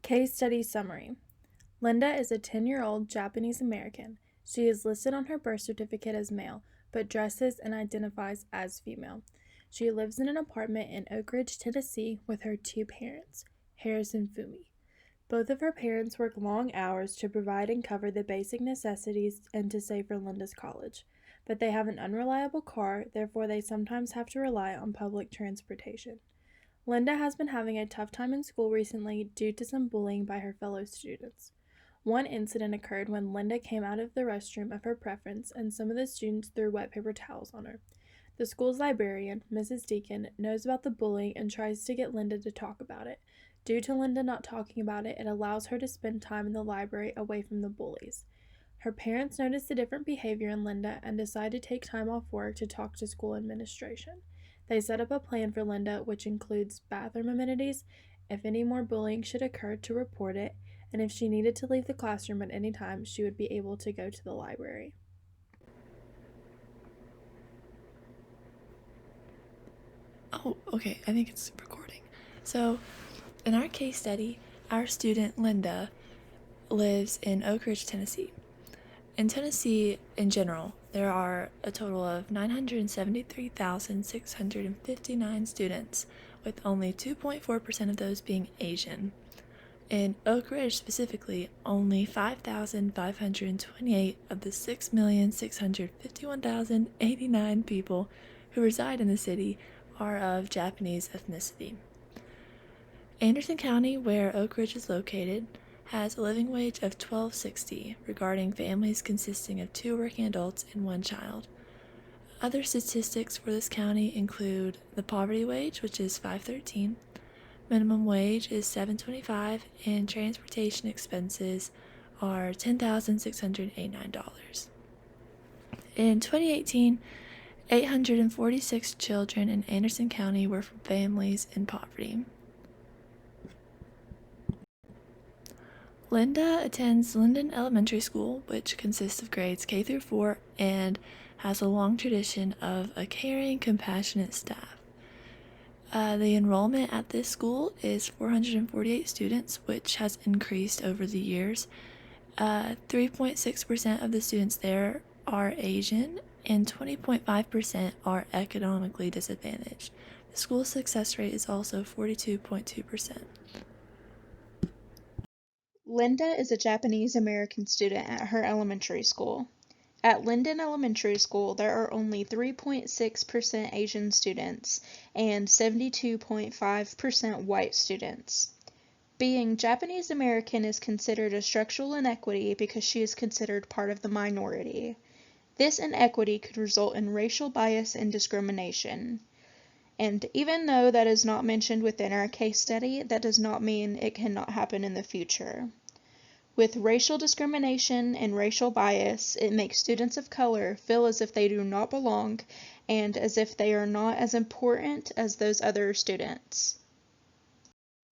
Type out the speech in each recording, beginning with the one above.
Case Study Summary. Linda is a 10-year-old Japanese American. She is listed on her birth certificate as male, but dresses and identifies as female. She lives in an apartment in Oak Ridge, Tennessee, with her two parents, Harris and Fumi. Both of her parents work long hours to provide and cover the basic necessities and to save for Linda's college, but they have an unreliable car, therefore they sometimes have to rely on public transportation. Linda has been having a tough time in school recently due to some bullying by her fellow students. One incident occurred when Linda came out of the restroom of her preference and some of the students threw wet paper towels on her. The school's librarian, Mrs. Deacon, knows about the bullying and tries to get Linda to talk about it. Due to Linda not talking about it, it allows her to spend time in the library away from the bullies. Her parents notice the different behavior in Linda and decide to take time off work to talk to school administration. They set up a plan for Linda, which includes bathroom amenities, if any more bullying should occur, to report it, and if she needed to leave the classroom at any time, she would be able to go to the library. Oh, okay, I think it's recording. So, in our case study, our student Linda lives in Oak Ridge, Tennessee. In Tennessee, in general, there are a total of 973,659 students, with only 2.4% of those being Asian. In Oak Ridge specifically, only 5,528 of the 6,651,089 people who reside in the city are of Japanese ethnicity. Anderson County, where Oak Ridge is located, has a living wage of $12.60 regarding families consisting of 2 working adults and 1 child. Other statistics for this county include the poverty wage, which is $5.13, minimum wage is $7.25, and transportation expenses are $10,689. In 2018, 846 children in Anderson County were from families in poverty. Linda attends Linden Elementary School, which consists of grades K through 4 and has a long tradition of a caring, compassionate staff. The enrollment at this school is 448 students, which has increased over the years. 3.6% of the students there are Asian, and 20.5% are economically disadvantaged. The school's success rate is also 42.2%. Linda is a Japanese American student at her elementary school. At Linden Elementary School, there are only 3.6% Asian students and 72.5% white students. Being Japanese American is considered a structural inequity because she is considered part of the minority. This inequity could result in racial bias and discrimination. And even though that is not mentioned within our case study, that does not mean it cannot happen in the future. With racial discrimination and racial bias, it makes students of color feel as if they do not belong and as if they are not as important as those other students.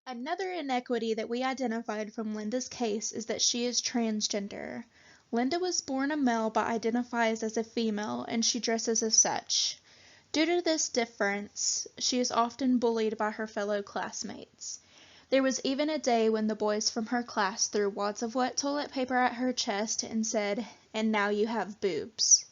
Another inequity that we identified from Linda's case is that she is transgender. Linda was born a male but identifies as a female, and she dresses as such. Due to this difference, she is often bullied by her fellow classmates. There was even a day when the boys from her class threw wads of wet toilet paper at her chest and said, "And now you have boobs."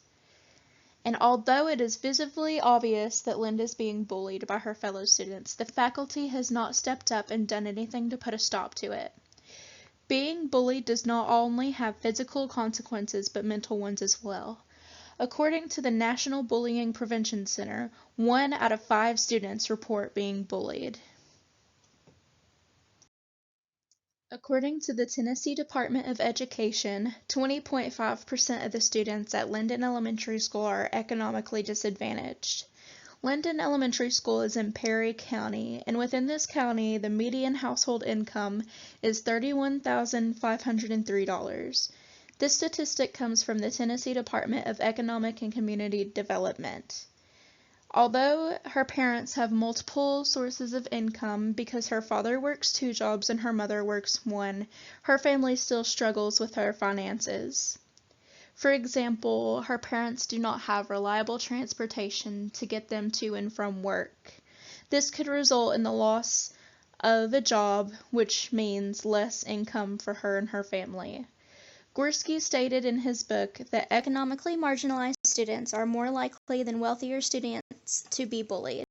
And although it is visibly obvious that Linda is being bullied by her fellow students, the faculty has not stepped up and done anything to put a stop to it. Being bullied does not only have physical consequences but mental ones as well. According to the National Bullying Prevention Center, 1 out of 5 students report being bullied. According to the Tennessee Department of Education, 20.5% of the students at Linden Elementary School are economically disadvantaged. Linden Elementary School is in Perry County, and within this county, the median household income is $31,503. This statistic comes from the Tennessee Department of Economic and Community Development. Although her parents have multiple sources of income because her father works 2 jobs and her mother works 1, her family still struggles with her finances. For example, her parents do not have reliable transportation to get them to and from work. This could result in the loss of a job, which means less income for her and her family. Gorski stated in his book that economically marginalized students are more likely than wealthier students to be bullied.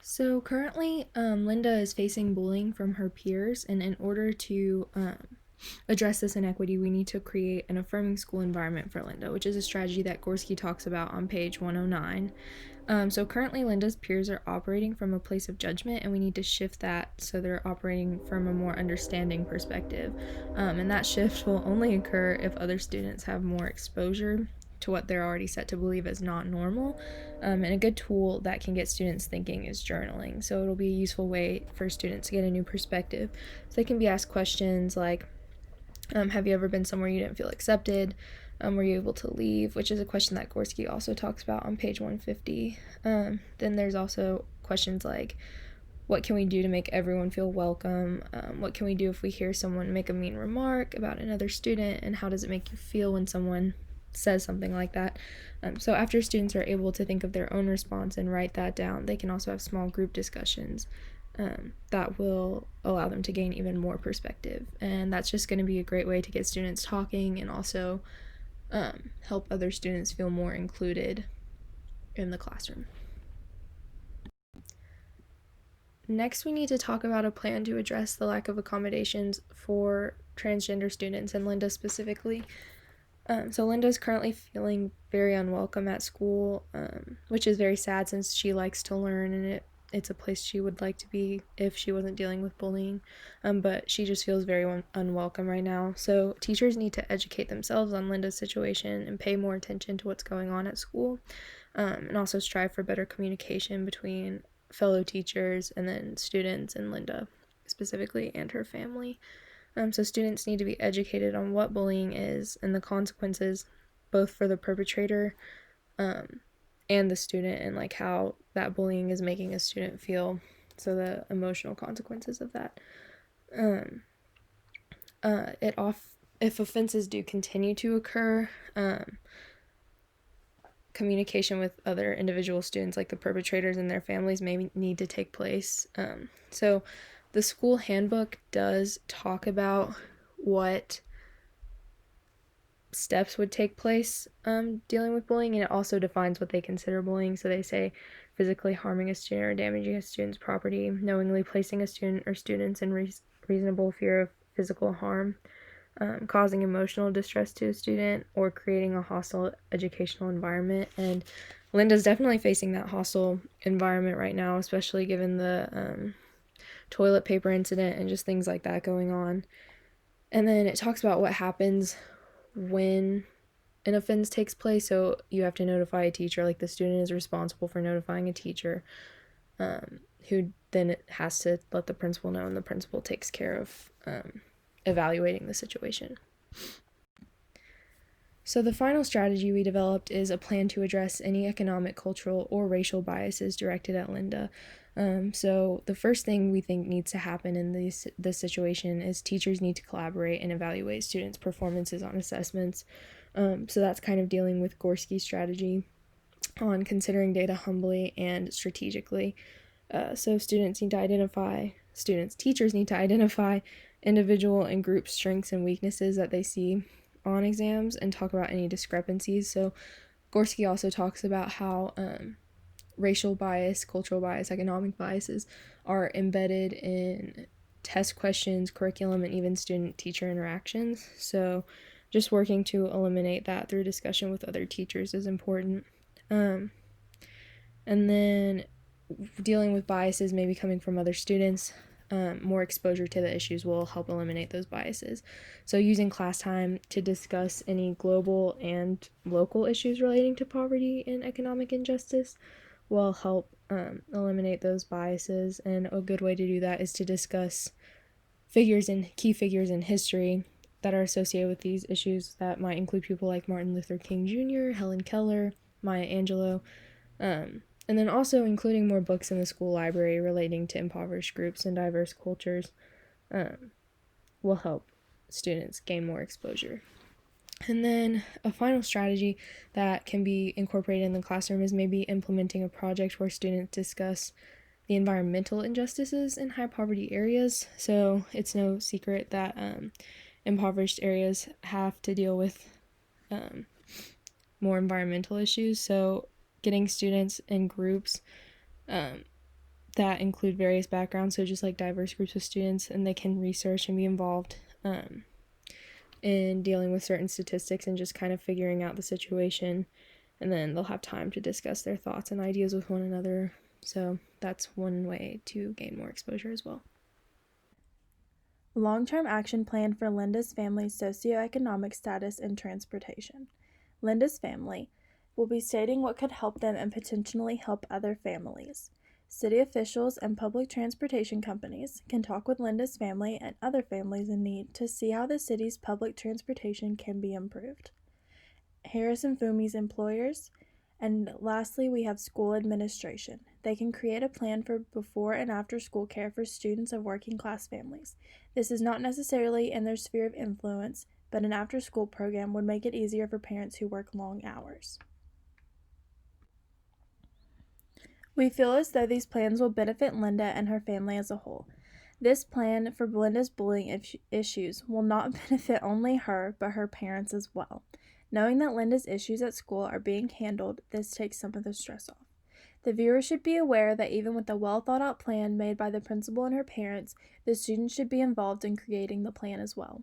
So currently, Linda is facing bullying from her peers, and in order to address this inequity, we need to create an affirming school environment for Linda, which is a strategy that Gorski talks about on page 109. So currently, Linda's peers are operating from a place of judgment, and we need to shift that so they're operating from a more understanding perspective. And that shift will only occur if other students have more exposure to what they're already set to believe as not normal. And a good tool that can get students thinking is journaling. So it'll be a useful way for students to get a new perspective. So they can be asked questions like, have you ever been somewhere you didn't feel accepted? Were you able to leave? Which is a question that Gorski also talks about on page 150. Then there's also questions like, what can we do to make everyone feel welcome? What can we do if we hear someone make a mean remark about another student? And how does it make you feel when someone says something like that? So after students are able to think of their own response and write that down, they can also have small group discussions that will allow them to gain even more perspective. And that's just going to be a great way to get students talking and also help other students feel more included in the classroom. Next, we need to talk about a plan to address the lack of accommodations for transgender students, and Linda specifically. So Linda is currently feeling very unwelcome at school, which is very sad since she likes to learn, and it's a place she would like to be if she wasn't dealing with bullying, but she just feels very unwelcome right now. So teachers need to educate themselves on Linda's situation and pay more attention to what's going on at school, and also strive for better communication between fellow teachers and then students and Linda specifically and her family. So students need to be educated on what bullying is and the consequences both for the perpetrator and the student, and like how that bullying is making a student feel, so the emotional consequences of that. If offenses do continue to occur, communication with other individual students, like the perpetrators and their families, may need to take place. So the school handbook does talk about what steps would take place dealing with bullying, and it also defines what they consider bullying. So they say physically harming a student or damaging a student's property, knowingly placing a student or students in reasonable fear of physical harm, causing emotional distress to a student, or creating a hostile educational environment. And Linda's definitely facing that hostile environment right now, especially given the toilet paper incident and just things like that going on. And then it talks about what happens when an offense takes place. So you have to notify a teacher, like the student is responsible for notifying a teacher, who then has to let the principal know, and the principal takes care of evaluating the situation. So the final strategy we developed is a plan to address any economic, cultural, or racial biases directed at Linda. So the first thing we think needs to happen in this situation is teachers need to collaborate and evaluate students' performances on assessments. So that's kind of dealing with Gorski's strategy on considering data humbly and strategically. So teachers need to identify individual and group strengths and weaknesses that they see on exams and talk about any discrepancies. So Gorski also talks about how racial bias, cultural bias, economic biases are embedded in test questions, curriculum, and even student-teacher interactions. So just working to eliminate that through discussion with other teachers is important. And then dealing with biases maybe coming from other students, more exposure to the issues will help eliminate those biases. So using class time to discuss any global and local issues relating to poverty and economic injustice will help eliminate those biases. And a good way to do that is to discuss key figures in history that are associated with these issues. That might include people like Martin Luther King Jr., Helen Keller, Maya Angelou, and then also including more books in the school library relating to impoverished groups and diverse cultures will help students gain more exposure. And then a final strategy that can be incorporated in the classroom is maybe implementing a project where students discuss the environmental injustices in high poverty areas. So it's no secret that impoverished areas have to deal with more environmental issues. So getting students in groups that include various backgrounds, so just like diverse groups of students, and they can research and be involved in dealing with certain statistics and just kind of figuring out the situation, and then they'll have time to discuss their thoughts and ideas with one another. So that's one way to gain more exposure as well. Long-term action plan for Linda's family's socioeconomic status and transportation. Linda's family will be stating what could help them and potentially help other families. City officials and public transportation companies can talk with Linda's family and other families in need to see how the city's public transportation can be improved. Harris and Fumi's employers. And lastly, we have school administration. They can create a plan for before and after school care for students of working class families. This is not necessarily in their sphere of influence, but an after school program would make it easier for parents who work long hours. We feel as though these plans will benefit Linda and her family as a whole. This plan for Linda's bullying issues will not benefit only her, but her parents as well. Knowing that Linda's issues at school are being handled, this takes some of the stress off. The viewer should be aware that even with a well thought out plan made by the principal and her parents, the students should be involved in creating the plan as well.